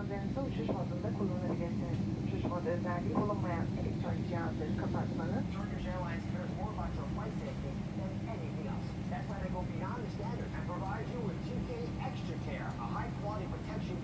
cihazlarınızı uçuş modunda kullanabilirsiniz. Uçuş modu özelliği bulunmayan elektronik cihazları kapatmanız, Turkish Airlines cares more about your flight safety than anything else. That's why they go beyond the standard and provide you with TK Extra Care, a high-quality protection.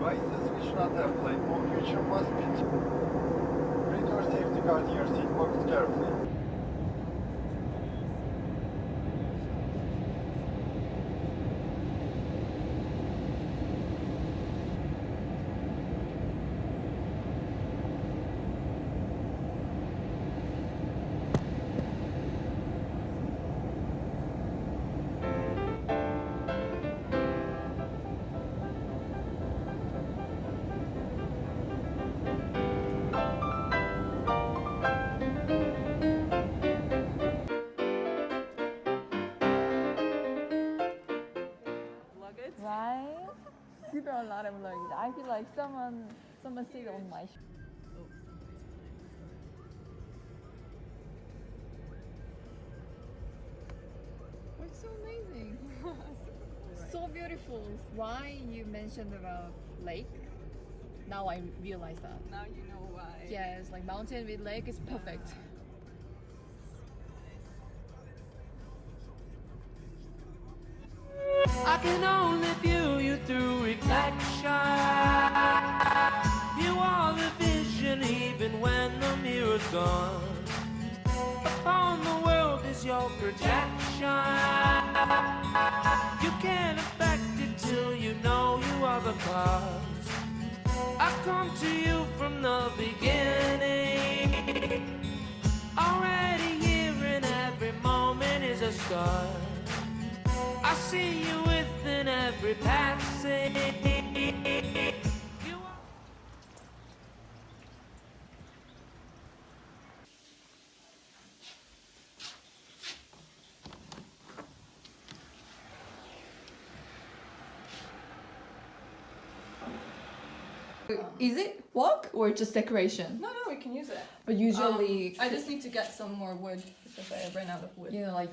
devices which not have flight mode feature must be read your safety card in your seat pocket carefully. Luggage. Right? Super a lot of luggage. I feel like someone sit on my It's so amazing. So beautiful. Why you mentioned about lake? Now I realize that. Now you know why. Yes, like mountain with lake is perfect. I can only view you through reflection. You are the vision even when the mirror's gone. Upon the world is your projection. You can't affect it till you know you are the cause. I come to you from the beginning. Already here in every moment is a start. I see you within every passing. You are Is it work or just decoration? No, we can use it. But usually, I just need to get some more wood because I ran out of wood. you know, like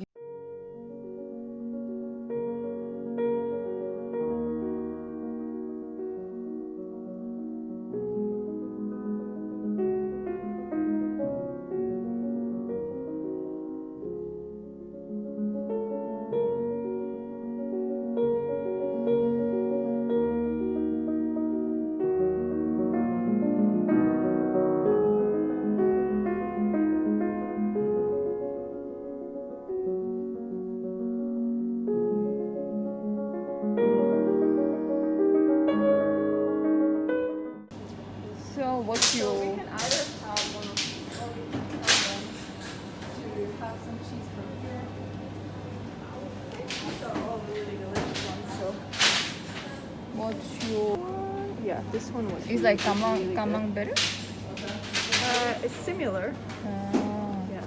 so what's So we your can either have one of these or we can have one to have some cheese from here. These are all really delicious ones. So what's your yeah, this one was. it's like really good. camembert? It's similar. Ah. Yeah.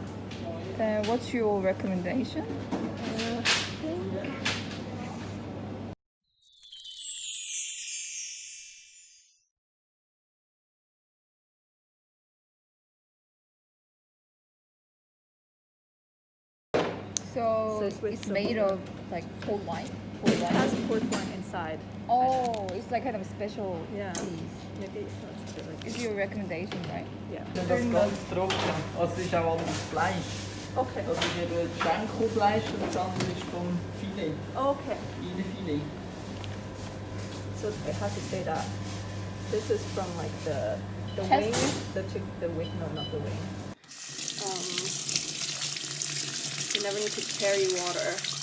Then what's your recommendation? So So it's with it's some- made of like port wine. It has port wine inside. Oh, it's like kind of special Yeah. cheese. Maybe that's really good. It's your recommendation, right? Yeah. Das ganz trocken. Also es ist auch anderes Fleisch. Okay. Das ist eben Schenkelfleisch und das andere ist vom Filet, Okay. Filet. So I have to say that this is from like the Chest? wing, the wing, no, not the wing. You never need to carry water